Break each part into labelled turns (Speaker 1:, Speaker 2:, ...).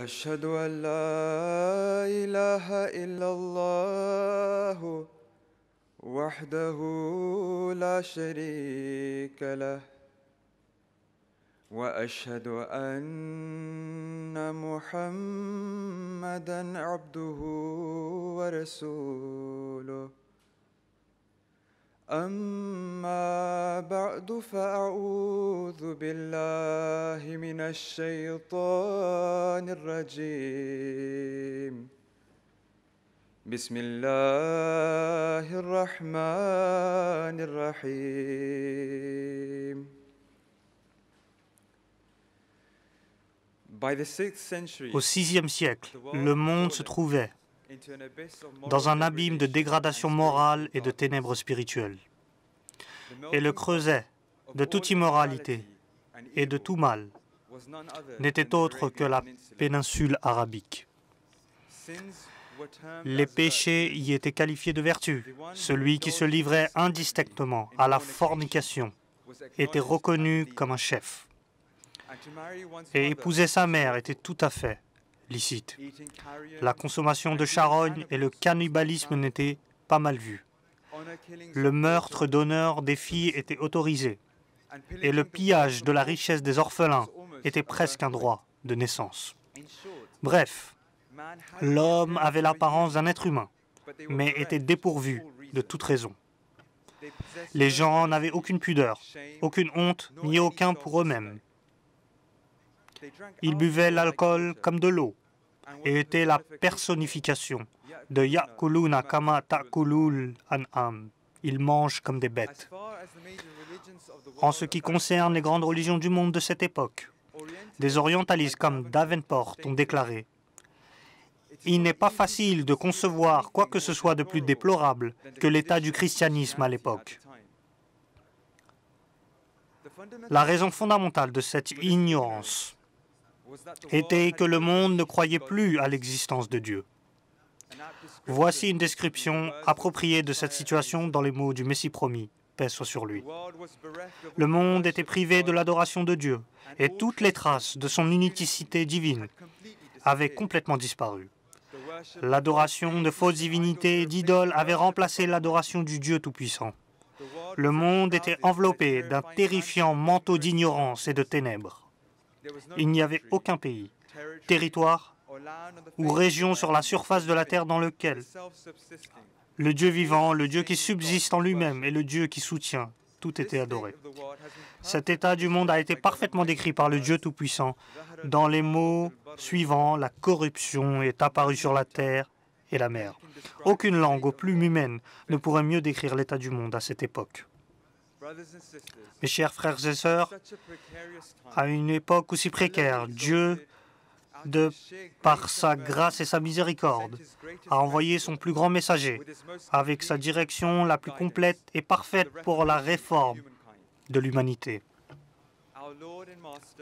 Speaker 1: أشهد أن لا إله إلا الله وحده لا شريك له وأشهد أن محمدًا عبده ورسوله أما بعد فأعوذ بالله من الشيطان الرجيم بسم الله الرحمن الرحيم
Speaker 2: Au VIe siècle, le monde se trouvait dans un abîme de dégradation morale et de ténèbres spirituelles, et le creuset de toute immoralité et de tout mal n'était autre que la péninsule arabique. Les péchés y étaient qualifiés de vertus. Celui qui se livrait indistinctement à la fornication était reconnu comme un chef. Et épouser sa mère était tout à fait licite. La consommation de charogne et le cannibalisme n'étaient pas mal vus. Le meurtre d'honneur des filles était autorisé. Et le pillage de la richesse des orphelins était presque un droit de naissance. Bref, l'homme avait l'apparence d'un être humain, mais était dépourvu de toute raison. Les gens n'avaient aucune pudeur, aucune honte, ni aucun pour eux-mêmes. Ils buvaient l'alcool comme de l'eau et étaient la personnification de Ya'kuluna kama ta'kulul an'am. Ils mangent comme des bêtes. En ce qui concerne les grandes religions du monde de cette époque, des orientalistes comme Davenport ont déclaré « Il n'est pas facile de concevoir quoi que ce soit de plus déplorable que l'état du christianisme à l'époque. » La raison fondamentale de cette ignorance était que le monde ne croyait plus à l'existence de Dieu. Voici une description appropriée de cette situation dans les mots du Messie promis, paix soit sur lui. Le monde était privé de l'adoration de Dieu, et toutes les traces de son unicité divine avaient complètement disparu. L'adoration de fausses divinités et d'idoles avait remplacé l'adoration du Dieu Tout-Puissant. Le monde était enveloppé d'un terrifiant manteau d'ignorance et de ténèbres. Il n'y avait aucun pays, territoire ou région sur la surface de la terre dans lequel le Dieu vivant, le Dieu qui subsiste en lui-même et le Dieu qui soutient, tout était adoré. Cet état du monde a été parfaitement décrit par le Dieu Tout-Puissant dans les mots suivants: la corruption est apparue sur la terre et la mer. Aucune langue aux plumes humaines ne pourrait mieux décrire l'état du monde à cette époque. Mes chers frères et sœurs, à une époque aussi précaire, Dieu, par sa grâce et sa miséricorde, a envoyé son plus grand messager, avec sa direction la plus complète et parfaite pour la réforme de l'humanité.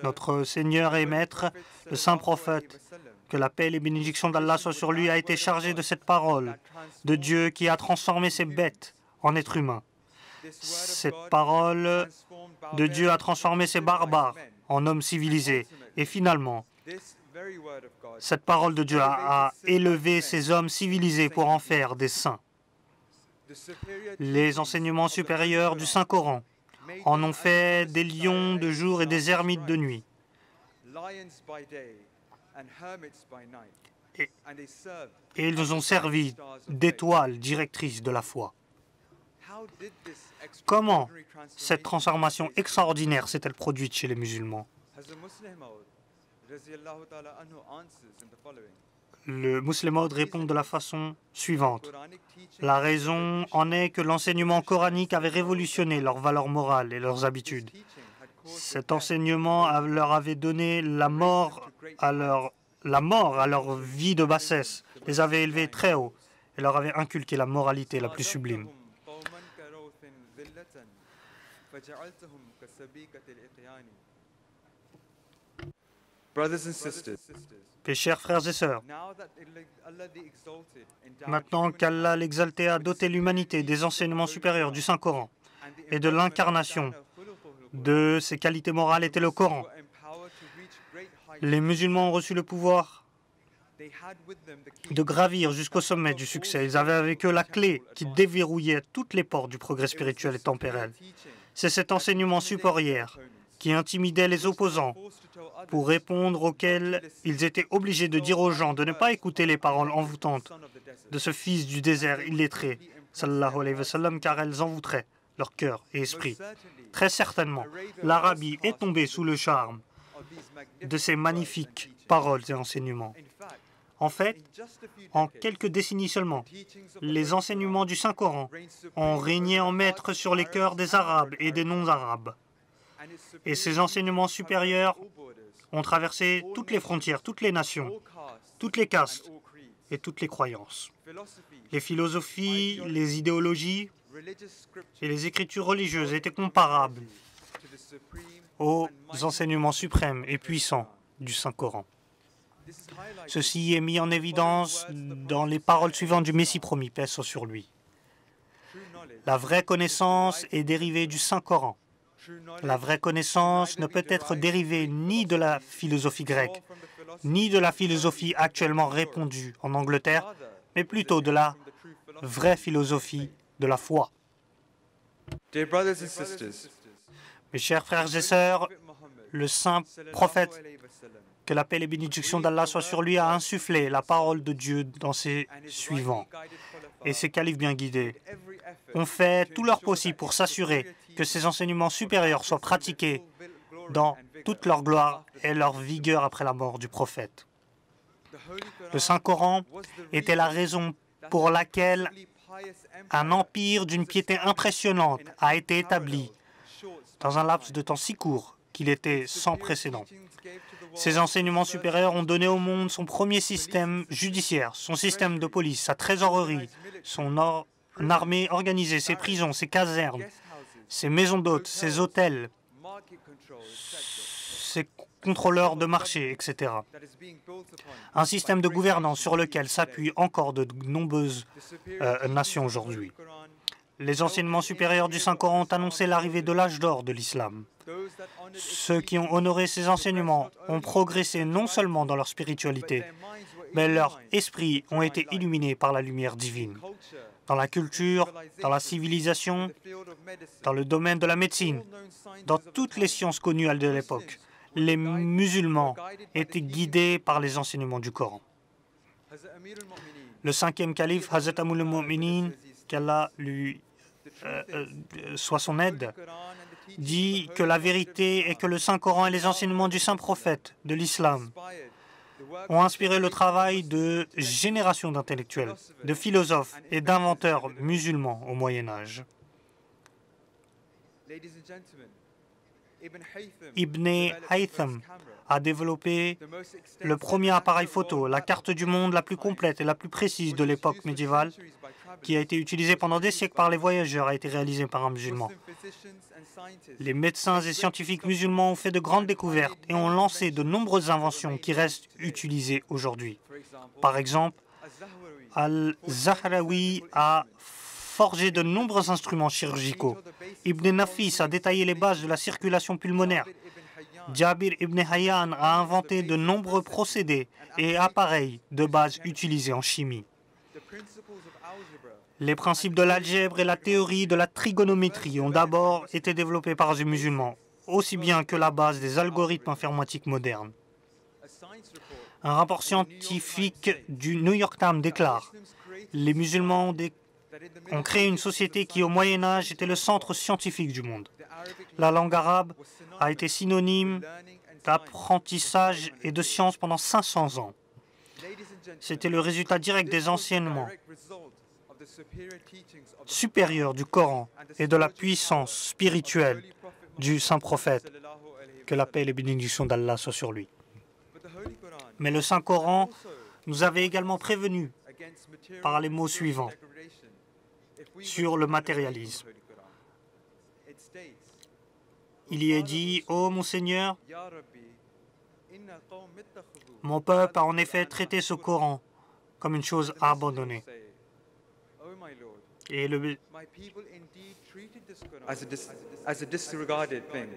Speaker 2: Notre Seigneur et Maître, le Saint Prophète, que la paix et les bénédictions d'Allah soient sur lui, a été chargé de cette parole de Dieu qui a transformé ces bêtes en êtres humains. Cette parole de Dieu a transformé ces barbares en hommes civilisés. Et finalement, cette parole de Dieu a élevé ces hommes civilisés pour en faire des saints. Les enseignements supérieurs du Saint-Coran en ont fait des lions de jour et des ermites de nuit. Et ils nous ont servi d'étoiles directrices de la foi. Comment cette transformation extraordinaire s'est-elle produite chez les musulmans? Le Muslim Maud répond de la façon suivante. La raison en est que l'enseignement coranique avait révolutionné leurs valeurs morales et leurs habitudes. Cet enseignement leur avait donné la mort à leur vie de bassesse, les avait élevés très haut et leur avait inculqué la moralité la plus sublime. Mes chers frères et sœurs, maintenant qu'Allah l'exalté a doté l'humanité des enseignements supérieurs du Saint-Coran et de l'incarnation de ses qualités morales était le Coran, les musulmans ont reçu le pouvoir de gravir jusqu'au sommet du succès. Ils avaient avec eux la clé qui déverrouillait toutes les portes du progrès spirituel et temporel. C'est cet enseignement supérieur qui intimidait les opposants pour répondre auxquels ils étaient obligés de dire aux gens de ne pas écouter les paroles envoûtantes de ce fils du désert illettré, sallallahu alayhi wa sallam, car elles envoûteraient leur cœur et esprit. Très certainement, l'Arabie est tombée sous le charme de ces magnifiques paroles et enseignements. En fait, en quelques décennies seulement, les enseignements du Saint-Coran ont régné en maître sur les cœurs des Arabes et des non-Arabes. Et ces enseignements supérieurs ont traversé toutes les frontières, toutes les nations, toutes les castes et toutes les croyances. Les philosophies, les idéologies et les écritures religieuses étaient comparables aux enseignements suprêmes et puissants du Saint-Coran. Ceci est mis en évidence dans les paroles suivantes du Messie promis, paix soit sur lui. La vraie connaissance est dérivée du Saint-Coran. La vraie connaissance ne peut être dérivée ni de la philosophie grecque, ni de la philosophie actuellement répandue en Angleterre, mais plutôt de la vraie philosophie de la foi. Mes chers frères et sœurs, le saint prophète, que la paix et les bénédictions d'Allah soient sur lui, a insufflé la parole de Dieu dans ses suivants. Et ses califes bien guidés ont fait tout leur possible pour s'assurer que ces enseignements supérieurs soient pratiqués dans toute leur gloire et leur vigueur après la mort du prophète. Le Saint-Coran était la raison pour laquelle un empire d'une piété impressionnante a été établi dans un laps de temps si court qu'il était sans précédent. Ces enseignements supérieurs ont donné au monde son premier système judiciaire, son système de police, sa trésorerie, son armée organisée, ses prisons, ses casernes, ses maisons d'hôtes, ses hôtels, ses contrôleurs de marché, etc. Un système de gouvernance sur lequel s'appuient encore de nombreuses nations aujourd'hui. Les enseignements supérieurs du Saint-Coran ont annoncé l'arrivée de l'âge d'or de l'islam. Ceux qui ont honoré ces enseignements ont progressé non seulement dans leur spiritualité, mais leurs esprits ont été illuminés par la lumière divine. Dans la culture, dans la civilisation, dans le domaine de la médecine, dans toutes les sciences connues de l'époque, les musulmans étaient guidés par les enseignements du Coran. Le cinquième calife, Hazrat Amul al-Mu'minin, qu'Allah lui soit son aide, dit que la vérité est que le Saint-Coran et les enseignements du Saint-Prophète de l'islam ont inspiré le travail de générations d'intellectuels, de philosophes et d'inventeurs musulmans au Moyen-Âge. Ibn Haytham a développé le premier appareil photo, la carte du monde la plus complète et la plus précise de l'époque médiévale, qui a été utilisée pendant des siècles par les voyageurs, a été réalisée par un musulman. Les médecins et scientifiques musulmans ont fait de grandes découvertes et ont lancé de nombreuses inventions qui restent utilisées aujourd'hui. Par exemple, Al-Zahrawi a forgé de nombreux instruments chirurgicaux. Ibn Nafis a détaillé les bases de la circulation pulmonaire. Jabir ibn Hayyan a inventé de nombreux procédés et appareils de base utilisés en chimie. Les principes de l'algèbre et la théorie de la trigonométrie ont d'abord été développés par les musulmans, aussi bien que la base des algorithmes informatiques modernes. Un rapport scientifique du New York Times déclare « Les musulmans ont créé une société qui, au Moyen-Âge, était le centre scientifique du monde. La langue arabe a été synonyme d'apprentissage et de science pendant 500 ans. C'était le résultat direct des enseignements supérieurs du Coran et de la puissance spirituelle du Saint-Prophète. Que la paix et les bénédictions d'Allah soient sur lui. Mais le Saint-Coran nous avait également prévenus par les mots suivants sur le matérialisme. Il y est dit « Ô mon Seigneur, mon peuple a en effet traité ce Coran comme une chose à abandonner. » Et
Speaker 1: as a disregarded thing.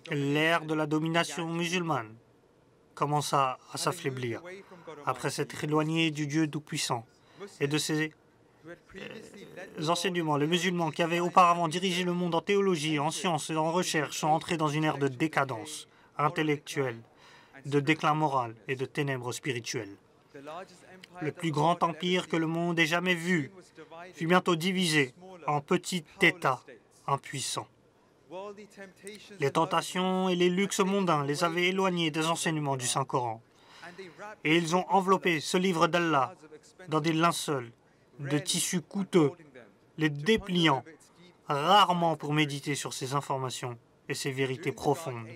Speaker 2: l'ère de la domination musulmane commença à s'affaiblir. Après s'être éloigné du Dieu Tout-Puissant et de ses enseignements, les musulmans qui avaient auparavant dirigé le monde en théologie, en sciences et en recherche sont entrés dans une ère de décadence intellectuelle, de déclin moral et de ténèbres spirituelles. Le plus grand empire que le monde ait jamais vu fut bientôt divisé en petits États impuissants. Les tentations et les luxes mondains les avaient éloignés des enseignements du Saint-Coran. Et ils ont enveloppé ce livre d'Allah dans des linceuls de tissus coûteux, les dépliant rarement pour méditer sur ces informations et ces vérités profondes.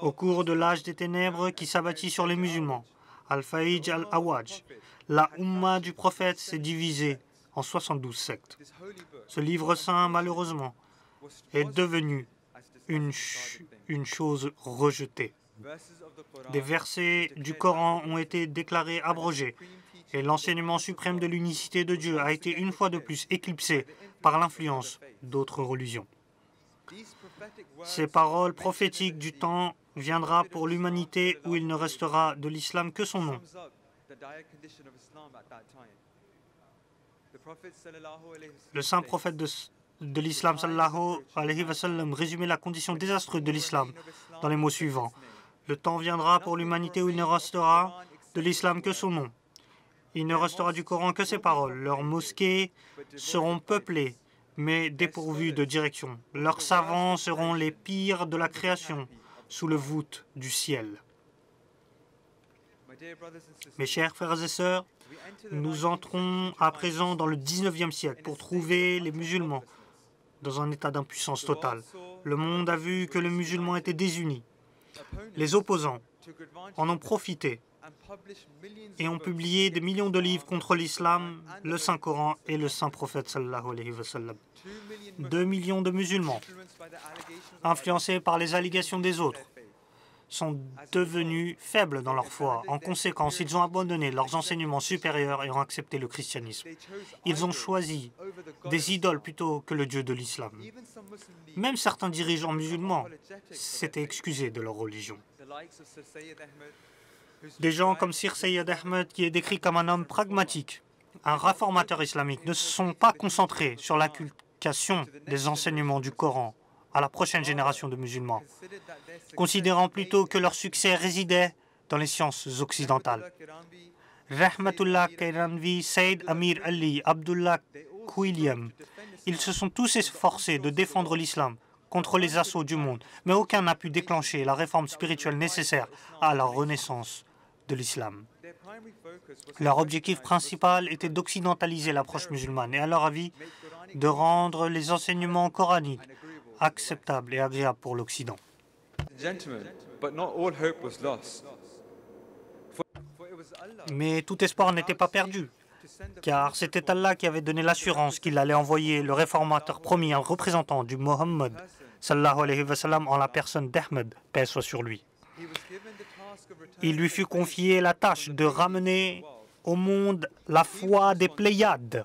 Speaker 2: Au cours de l'âge des ténèbres qui s'abattit sur les musulmans, Al-Fa'ij al-Awaj, la Ummah du prophète s'est divisée en 72 sectes. Ce livre saint, malheureusement, est devenu une chose rejetée. Des versets du Coran ont été déclarés abrogés et l'enseignement suprême de l'unicité de Dieu a été une fois de plus éclipsé par l'influence d'autres religions. Ces paroles prophétiques du temps viendra pour l'humanité où il ne restera de l'islam que son nom. Le saint prophète de l'islam sallallahu alayhi wa sallam résumait la condition désastreuse de l'islam dans les mots suivants. Le temps viendra pour l'humanité où il ne restera de l'islam que son nom. Il ne restera du Coran que ses paroles. Leurs mosquées seront peuplées, mais dépourvues de direction. Leurs savants seront les pires de la création, sous le voûte du ciel. Mes chers frères et sœurs, nous entrons à présent dans le 19e siècle pour trouver les musulmans dans un état d'impuissance totale. Le monde a vu que les musulmans étaient désunis. Les opposants en ont profité et ont publié des millions de livres contre l'islam, le Saint-Coran et le Saint-Prophète sallallahu alayhi wa sallam. 2 millions de musulmans, influencés par les allégations des autres, sont devenus faibles dans leur foi. En conséquence, ils ont abandonné leurs enseignements supérieurs et ont accepté le christianisme. Ils ont choisi des idoles plutôt que le Dieu de l'islam. Même certains dirigeants musulmans s'étaient excusés de leur religion. Des gens comme Sir Sayyid Ahmed, qui est décrit comme un homme pragmatique, un réformateur islamique, ne se sont pas concentrés sur l'inculcation des enseignements du Coran à la prochaine génération de musulmans, considérant plutôt que leur succès résidait dans les sciences occidentales. Rahmatullah Kairanvi, Sayyid Amir Ali, Abdullah Quilliam, ils se sont tous efforcés de défendre l'islam contre les assauts du monde, mais aucun n'a pu déclencher la réforme spirituelle nécessaire à la renaissance de l'islam. Leur objectif principal était d'occidentaliser l'approche musulmane et, à leur avis, de rendre les enseignements coraniques acceptables et agréables pour l'Occident. Mais tout espoir n'était pas perdu, car c'était Allah qui avait donné l'assurance qu'il allait envoyer le réformateur promis, un représentant du Mohammed sallallahu alayhi wa sallam, en la personne d'Ahmed, paix soit sur lui. Il lui fut confié la tâche de ramener au monde la foi des Pléiades.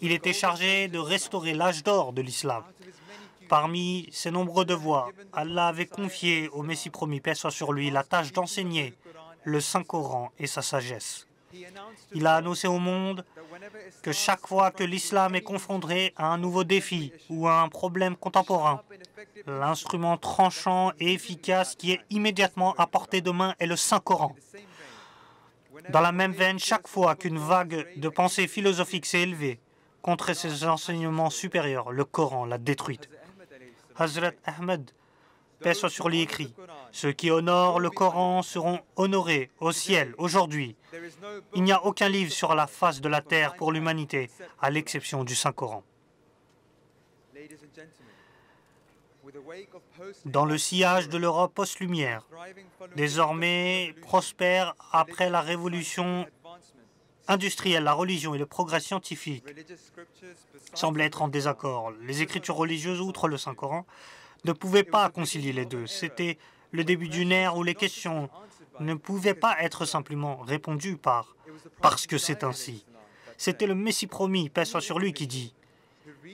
Speaker 2: Il était chargé de restaurer l'âge d'or de l'islam. Parmi ses nombreux devoirs, Allah avait confié au Messie promis, paix soit sur lui, la tâche d'enseigner le Saint-Coran et sa sagesse. Il a annoncé au monde que chaque fois que l'islam est confronté à un nouveau défi ou à un problème contemporain, l'instrument tranchant et efficace qui est immédiatement à portée de main est le Saint-Coran. Dans la même veine, chaque fois qu'une vague de pensée philosophique s'est élevée contre ses enseignements supérieurs, le Coran l'a détruite. Hazrat Ahmed, paix soit sur lui, écrit « Ceux qui honorent le Coran seront honorés au ciel aujourd'hui. Il n'y a aucun livre sur la face de la terre pour l'humanité, à l'exception du Saint-Coran. » Dans le sillage de l'Europe post-lumière, désormais prospère après la révolution industrielle, la religion et le progrès scientifique semblent être en désaccord. Les écritures religieuses, outre le Saint-Coran, ne pouvaient pas concilier les deux. C'était le début d'une ère où les questions ne pouvaient pas être simplement répondues parce que c'est ainsi. C'était le Messie promis, paix soit sur lui, qui dit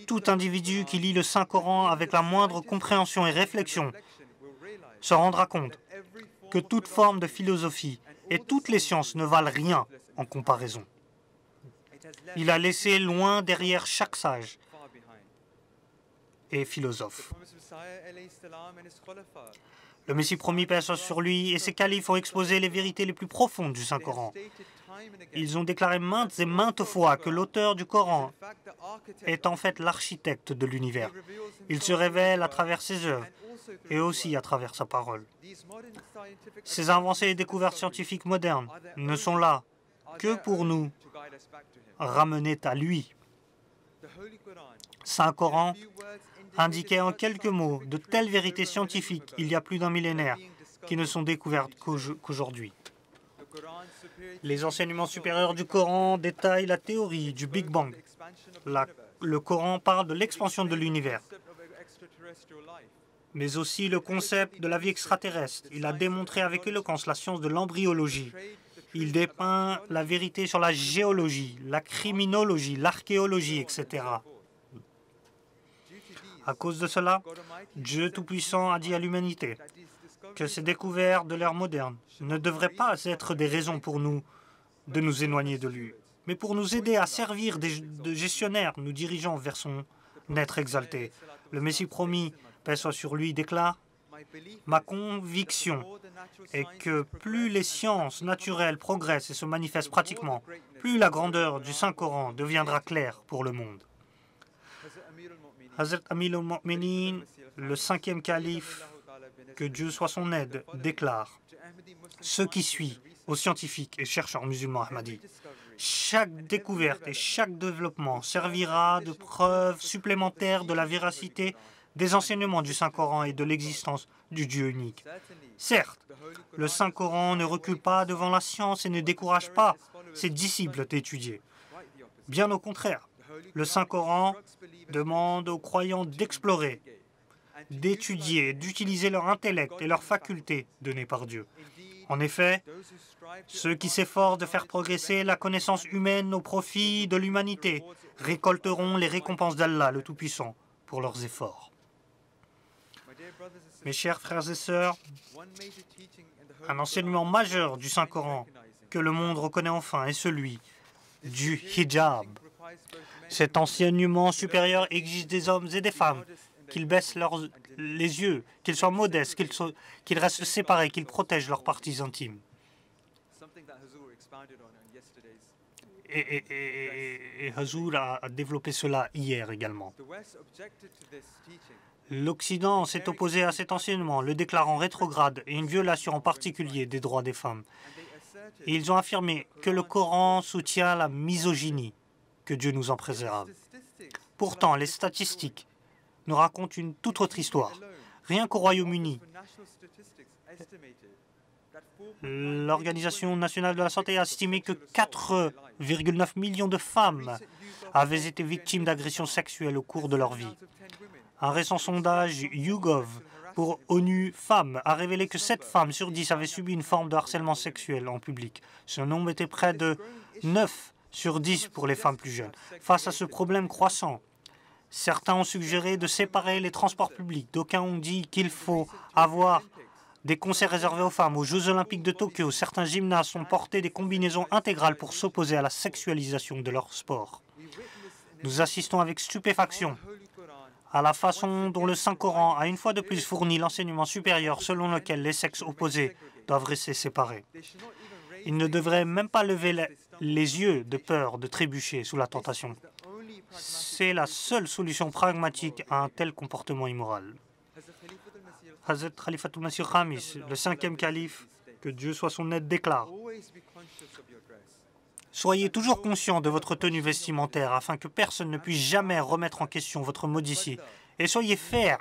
Speaker 2: Tout individu qui lit le Saint-Coran avec la moindre compréhension et réflexion se rendra compte que toute forme de philosophie et toutes les sciences ne valent rien en comparaison. Il a laissé loin derrière chaque sage et philosophe. Le Messie promis, paix soit sur lui, et ses califes ont exposé les vérités les plus profondes du Saint-Coran. Ils ont déclaré maintes et maintes fois que l'auteur du Coran est en fait l'architecte de l'univers. Il se révèle à travers ses œuvres et aussi à travers sa parole. Ces avancées et découvertes scientifiques modernes ne sont là que pour nous ramener à lui. Saint-Coran indiquait en quelques mots de telles vérités scientifiques il y a plus d'un millénaire qui ne sont découvertes qu'aujourd'hui. Les enseignements supérieurs du Coran détaillent la théorie du Big Bang. Le Coran parle de l'expansion de l'univers, mais aussi le concept de la vie extraterrestre. Il a démontré avec éloquence la science de l'embryologie. Il dépeint la vérité sur la géologie, la criminologie, l'archéologie, etc. À cause de cela, Dieu Tout-Puissant a dit à l'humanité que ces découvertes de l'ère moderne ne devraient pas être des raisons pour nous de nous éloigner de lui, mais pour nous aider à servir de gestionnaires nous dirigeant vers son être exalté. Le Messie promis, paix soit sur lui, déclare « Ma conviction est que plus les sciences naturelles progressent et se manifestent pratiquement, plus la grandeur du Saint-Coran deviendra claire pour le monde. » Hazrat Amir al-Mu'minin, le 5e calife, que Dieu soit son aide, déclare « Ce qui suit aux scientifiques et chercheurs musulmans Ahmadis, chaque découverte et chaque développement servira de preuve supplémentaire de la véracité des enseignements du Saint-Coran et de l'existence du Dieu unique. Certes, le Saint-Coran ne recule pas devant la science et ne décourage pas ses disciples d'étudier. Bien au contraire, le Saint-Coran demande aux croyants d'explorer, d'étudier, d'utiliser leur intellect et leurs facultés données par Dieu. En effet, ceux qui s'efforcent de faire progresser la connaissance humaine au profit de l'humanité récolteront les récompenses d'Allah, le Tout-Puissant, pour leurs efforts. Mes chers frères et sœurs, un enseignement majeur du Saint-Coran que le monde reconnaît enfin est celui du hijab. Cet enseignement supérieur exige des hommes et des femmes qu'ils baissent les yeux, qu'ils soient modestes, qu'ils restent séparés, qu'ils protègent leurs parties intimes. Et Hazur a développé cela hier également. L'Occident s'est opposé à cet enseignement, le déclarant rétrograde et une violation en particulier des droits des femmes. Et ils ont affirmé que le Coran soutient la misogynie, que Dieu nous en préserve. Pourtant, les statistiques nous racontent une toute autre histoire. Rien qu'au Royaume-Uni, l'Organisation nationale de la santé a estimé que 4,9 millions de femmes avaient été victimes d'agressions sexuelles au cours de leur vie. Un récent sondage YouGov pour ONU Femmes a révélé que 7 femmes sur 10 avaient subi une forme de harcèlement sexuel en public. Ce nombre était près de 9 sur 10 pour les femmes plus jeunes. Face à ce problème croissant, certains ont suggéré de séparer les transports publics. D'aucuns ont dit qu'il faut avoir des concerts réservés aux femmes. Aux Jeux Olympiques de Tokyo, certains gymnastes ont porté des combinaisons intégrales pour s'opposer à la sexualisation de leur sport. Nous assistons avec stupéfaction à la façon dont le Saint-Coran a une fois de plus fourni l'enseignement supérieur selon lequel les sexes opposés doivent rester séparés. Ils ne devraient même pas lever les yeux de peur de trébucher sous la tentation. C'est la seule solution pragmatique à un tel comportement immoral. Hazrat Khalifatul Masih Khamis, le 5e calife, que Dieu soit son aide, déclare « Soyez toujours conscient de votre tenue vestimentaire afin que personne ne puisse jamais remettre en question votre modestie. Et soyez fiers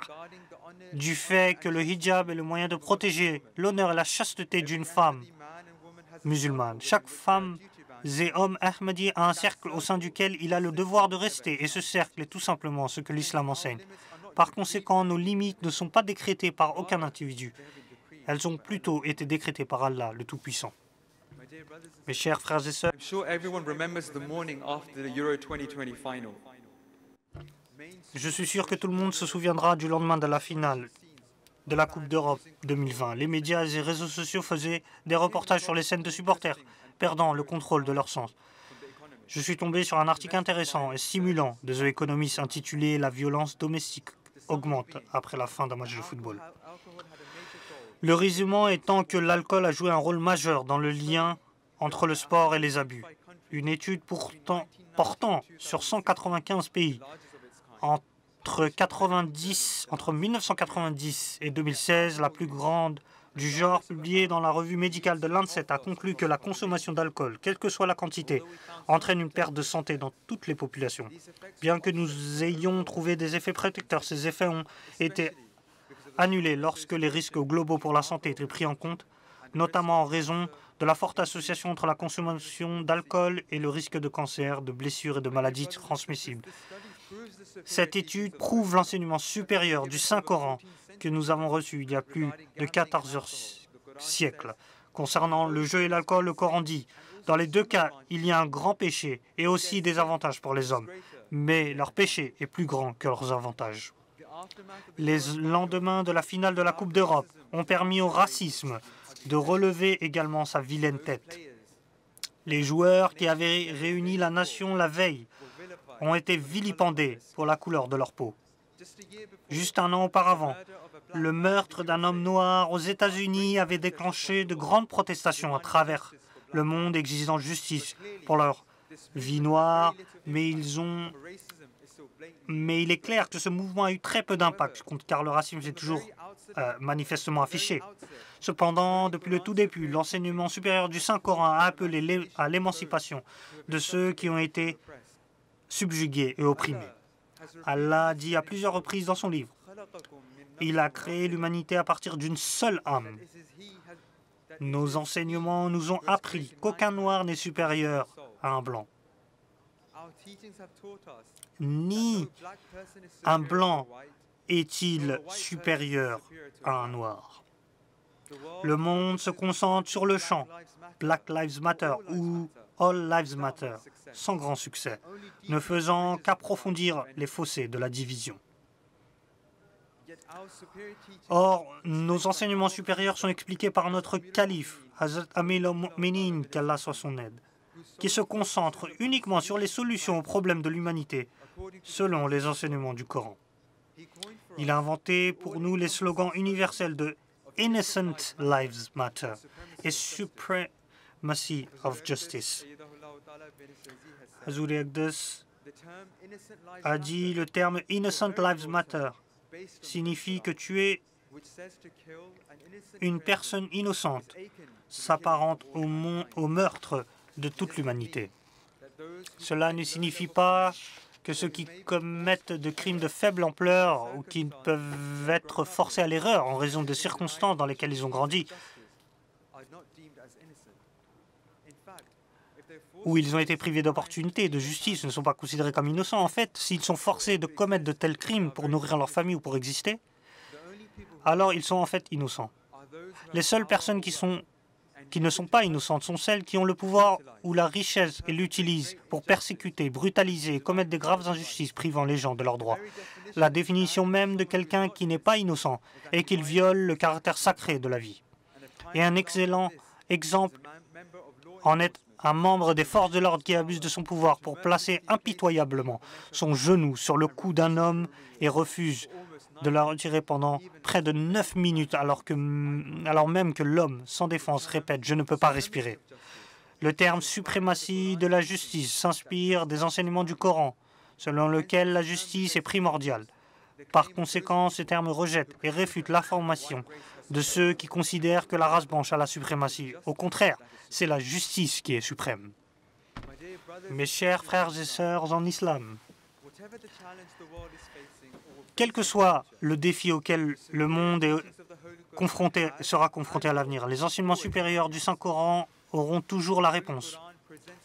Speaker 2: du fait que le hijab est le moyen de protéger l'honneur et la chasteté d'une femme musulmane. Chaque femme et homme Ahmadi a un cercle au sein duquel il a le devoir de rester, et ce cercle est tout simplement ce que l'islam enseigne. Par conséquent, nos limites ne sont pas décrétées par aucun individu. Elles ont plutôt été décrétées par Allah, le Tout-Puissant. Mes chers frères et sœurs, Je suis sûr que tout le monde se souviendra du lendemain de la finale de la Coupe d'Europe 2020. Les médias et les réseaux sociaux faisaient des reportages sur les scènes de supporters, perdant le contrôle de leur sens. Je suis tombé sur un article intéressant et stimulant de The Economist intitulé « La violence domestique augmente après la fin d'un match de football ». Le résumé étant que l'alcool a joué un rôle majeur dans le lien entre le sport et les abus. Une étude portant sur 195 pays entre 1990 et 2016, la plus grande du genre, publiée dans la revue médicale de Lancet, a conclu que la consommation d'alcool, quelle que soit la quantité, entraîne une perte de santé dans toutes les populations. Bien que nous ayons trouvé des effets protecteurs, ces effets ont été annulés lorsque les risques globaux pour la santé étaient pris en compte, notamment en raison de la forte association entre la consommation d'alcool et le risque de cancer, de blessures et de maladies transmissibles. Cette étude prouve l'enseignement supérieur du Saint-Coran que nous avons reçu il y a plus de 14 siècles. Concernant le jeu et l'alcool, le Coran dit « Dans les deux cas, il y a un grand péché et aussi des avantages pour les hommes, mais leur péché est plus grand que leurs avantages. » Les lendemains de la finale de la Coupe d'Europe ont permis au racisme de relever également sa vilaine tête. Les joueurs qui avaient réuni la nation la veille ont été vilipendés pour la couleur de leur peau. Juste un an auparavant, le meurtre d'un homme noir aux États-Unis avait déclenché de grandes protestations à travers le monde exigeant justice pour leur vie noire, mais il est clair que ce mouvement a eu très peu d'impact, car le racisme est toujours manifestement affiché. Cependant, depuis le tout début, l'enseignement supérieur du Saint-Coran a appelé à l'émancipation de ceux qui ont été subjugués et opprimés. Allah dit à plusieurs reprises dans son livre, « Il a créé l'humanité à partir d'une seule âme. » Nos enseignements nous ont appris qu'aucun noir n'est supérieur à un blanc. Ni un blanc est-il supérieur à un noir. Le monde se concentre sur le champ Black Lives Matter ou All Lives Matter, sans grand succès, ne faisant qu'approfondir les fossés de la division. Or, nos enseignements supérieurs sont expliqués par notre calife, Hazrat Amir al-Mu'minin, qu'Allah soit son aide, qui se concentre uniquement sur les solutions aux problèmes de l'humanité, selon les enseignements du Coran. Il a inventé pour nous les slogans universels de « Innocent Lives Matter » et « Supremacy of Justice ». Hazuri Akdas a dit le terme « Innocent Lives Matter » signifie que tuer une personne innocente s'apparente au meurtre de toute l'humanité. Cela ne signifie pas que ceux qui commettent de crimes de faible ampleur ou qui peuvent être forcés à l'erreur en raison des circonstances dans lesquelles ils ont grandi, où ils ont été privés d'opportunités et de justice, ne sont pas considérés comme innocents. En fait, s'ils sont forcés de commettre de tels crimes pour nourrir leur famille ou pour exister, alors ils sont en fait innocents. Les seules personnes qui ne sont pas innocentes sont celles qui ont le pouvoir ou la richesse et l'utilisent pour persécuter, brutaliser et commettre des graves injustices privant les gens de leurs droits. La définition même de quelqu'un qui n'est pas innocent est qu'il viole le caractère sacré de la vie. Et un excellent exemple en est un membre des forces de l'ordre qui abuse de son pouvoir pour placer impitoyablement son genou sur le cou d'un homme et refuse de la retirer pendant près de 9 minutes alors même que l'homme, sans défense, répète « je ne peux pas respirer ». Le terme « suprématie de la justice » s'inspire des enseignements du Coran, selon lequel la justice est primordiale. Par conséquent, ce terme rejette et réfute l'information de ceux qui considèrent que la race blanche a la suprématie. Au contraire, c'est la justice qui est suprême. Mes chers frères et sœurs en islam, quel que soit le défi auquel le monde sera confronté à l'avenir, les enseignements supérieurs du Saint-Coran auront toujours la réponse.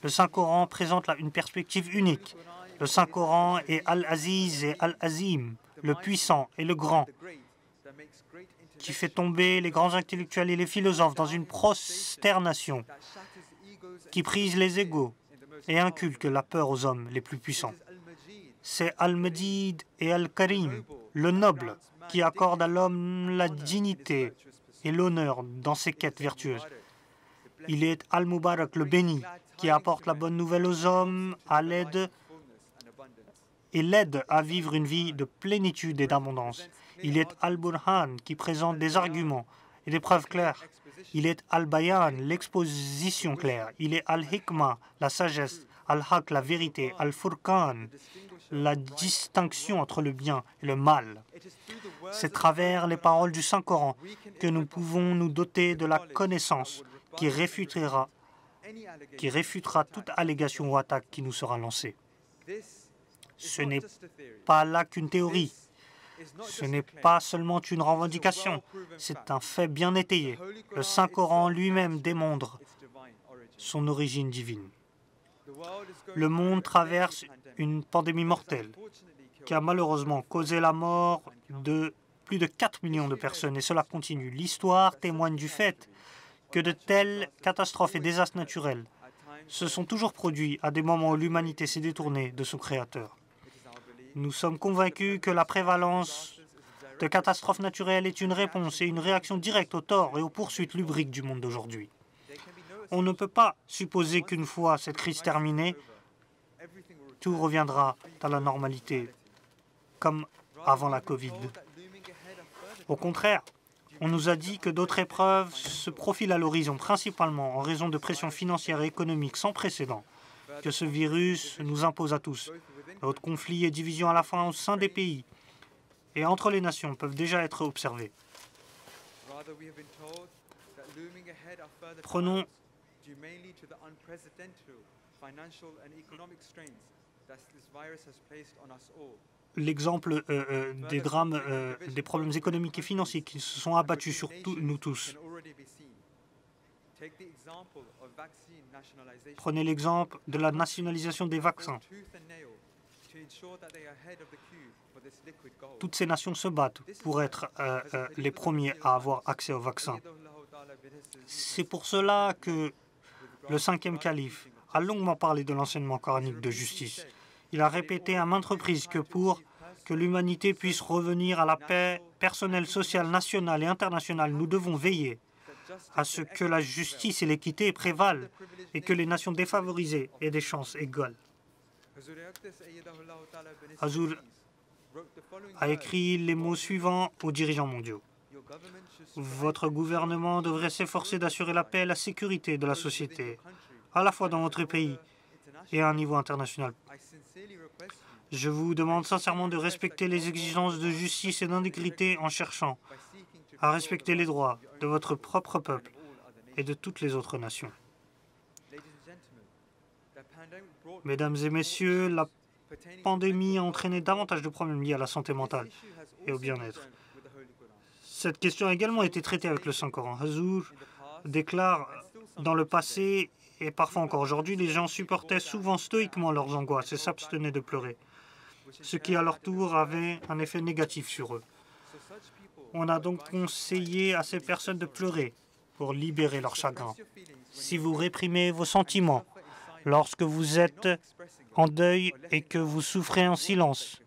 Speaker 2: Le Saint-Coran présente une perspective unique. Le Saint-Coran est Al-Aziz et Al-Azim, le puissant et le grand, qui fait tomber les grands intellectuels et les philosophes dans une prosternation, qui brise les égos et inculque la peur aux hommes les plus puissants. c'est Al-Majid et Al-Karim, le noble, qui accorde à l'homme la dignité et l'honneur dans ses quêtes vertueuses. Il est Al-Mubarak, le béni, qui apporte la bonne nouvelle aux hommes et l'aide à vivre une vie de plénitude et d'abondance. Il est Al-Burhan, qui présente des arguments et des preuves claires. Il est Al-Bayan, l'exposition claire. Il est Al-Hikmah, la sagesse. Al-Haq, la vérité. Al-Furqan, la distinction entre le bien et le mal. C'est à travers les paroles du Saint-Coran que nous pouvons nous doter de la connaissance qui réfutera toute allégation ou attaque qui nous sera lancée. Ce n'est pas là qu'une théorie. Ce n'est pas seulement une revendication. C'est un fait bien étayé. Le Saint-Coran lui-même démontre son origine divine. Le monde traverse une pandémie mortelle qui a malheureusement causé la mort de plus de 4 millions de personnes et cela continue. L'histoire témoigne du fait que de telles catastrophes et désastres naturels se sont toujours produits à des moments où l'humanité s'est détournée de son Créateur. Nous sommes convaincus que la prévalence de catastrophes naturelles est une réponse et une réaction directe aux torts et aux poursuites lubriques du monde d'aujourd'hui. On ne peut pas supposer qu'une fois cette crise terminée, tout reviendra à la normalité, comme avant la Covid. Au contraire, on nous a dit que d'autres épreuves se profilent à l'horizon, principalement en raison de pressions financières et économiques sans précédent que ce virus nous impose à tous. D'autres conflits et divisions à la fois au sein des pays et entre les nations peuvent déjà être observés. Prenons l'exemple des drames, des problèmes économiques et financiers qui se sont abattus sur nous tous. Prenez l'exemple de la nationalisation des vaccins. Toutes ces nations se battent pour être les premiers à avoir accès aux vaccins. C'est pour cela que le 5e calife a longuement parlé de l'enseignement coranique de justice. Il a répété à maintes reprises que pour que l'humanité puisse revenir à la paix personnelle, sociale, nationale et internationale, nous devons veiller à ce que la justice et l'équité prévalent et que les nations défavorisées aient des chances égales. Hazur a écrit les mots suivants aux dirigeants mondiaux. Votre gouvernement devrait s'efforcer d'assurer la paix et la sécurité de la société, à la fois dans votre pays et à un niveau international. Je vous demande sincèrement de respecter les exigences de justice et d'intégrité en cherchant à respecter les droits de votre propre peuple et de toutes les autres nations. Mesdames et messieurs, la pandémie a entraîné davantage de problèmes liés à la santé mentale et au bien-être. Cette question a également été traitée avec le Saint-Coran. Hazur déclare dans le passé et parfois encore aujourd'hui, les gens supportaient souvent stoïquement leurs angoisses et s'abstenaient de pleurer, ce qui à leur tour avait un effet négatif sur eux. On a donc conseillé à ces personnes de pleurer pour libérer leur chagrin. Si vous réprimez vos sentiments lorsque vous êtes en deuil et que vous souffrez en silence,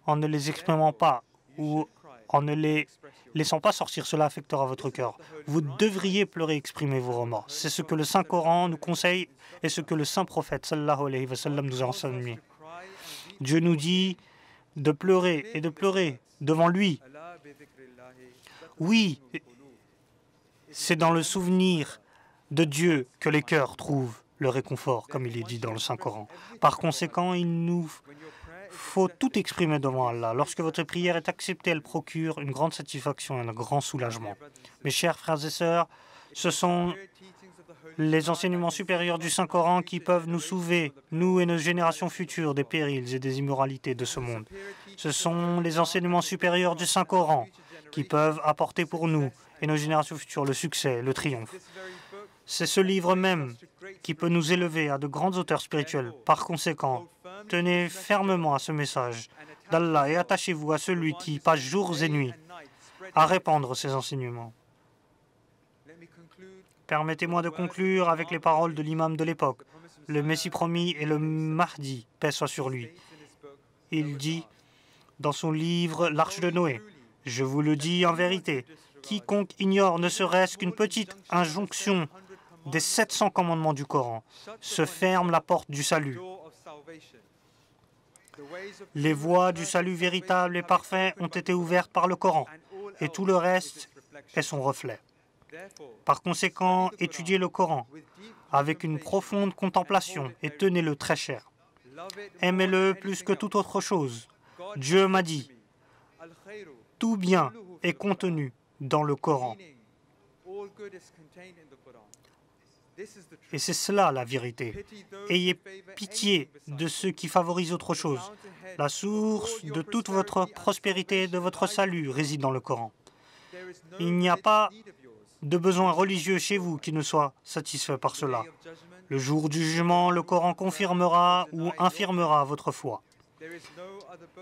Speaker 2: en ne les exprimant pas ou en ne les laissant pas sortir, cela affectera votre cœur. Vous devriez pleurer et exprimer vos remords. C'est ce que le Saint-Coran nous conseille et ce que le Saint-Prophète sallallahu alayhi wa sallam nous a enseigné. Dieu nous dit de pleurer et de pleurer devant lui. Oui, c'est dans le souvenir de Dieu que les cœurs trouvent le réconfort, comme il est dit dans le Saint-Coran. Par conséquent, il nous faut tout exprimer devant Allah. Lorsque votre prière est acceptée, elle procure une grande satisfaction et un grand soulagement. Mes chers frères et sœurs, ce sont les enseignements supérieurs du Saint-Coran qui peuvent nous sauver, nous et nos générations futures, des périls et des immoralités de ce monde. Ce sont les enseignements supérieurs du Saint-Coran qui peuvent apporter pour nous et nos générations futures le succès, le triomphe. C'est ce livre même qui peut nous élever à de grandes hauteurs spirituelles. Par conséquent, tenez fermement à ce message d'Allah et attachez-vous à celui qui passe jours et nuits à répandre ces enseignements. Permettez-moi de conclure avec les paroles de l'imam de l'époque, le Messie promis et le Mahdi, paix soit sur lui. Il dit dans son livre L'Arche de Noé, « Je vous le dis en vérité, quiconque ignore ne serait-ce qu'une petite injonction des 700 commandements du Coran se ferme la porte du salut. Les voies du salut véritable et parfait ont été ouvertes par le Coran, et tout le reste est son reflet. Par conséquent, étudiez le Coran avec une profonde contemplation et tenez-le très cher. Aimez-le plus que toute autre chose. Dieu m'a dit, tout bien est contenu dans le Coran. Et c'est cela la vérité. Ayez pitié de ceux qui favorisent autre chose. La source de toute votre prospérité et de votre salut réside dans le Coran. Il n'y a pas de besoin religieux chez vous qui ne soit satisfait par cela. Le jour du jugement, le Coran confirmera ou infirmera votre foi.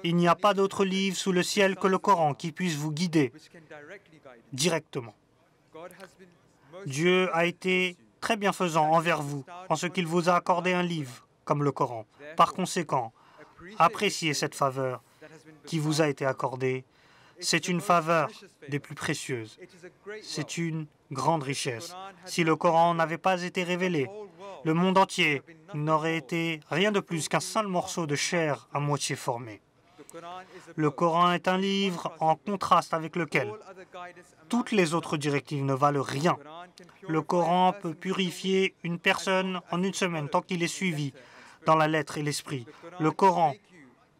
Speaker 2: Il n'y a pas d'autre livre sous le ciel que le Coran qui puisse vous guider directement. Dieu a été très bienfaisant envers vous en ce qu'il vous a accordé un livre comme le Coran. Par conséquent, appréciez cette faveur qui vous a été accordée. C'est une faveur des plus précieuses. C'est une grande richesse. Si le Coran n'avait pas été révélé, le monde entier n'aurait été rien de plus qu'un seul morceau de chair à moitié formé. Le Coran est un livre en contraste avec lequel toutes les autres directives ne valent rien. Le Coran peut purifier une personne en une semaine tant qu'il est suivi dans la lettre et l'esprit. Le Coran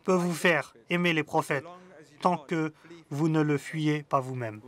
Speaker 2: peut vous faire aimer les prophètes tant que vous ne le fuyez pas vous-même.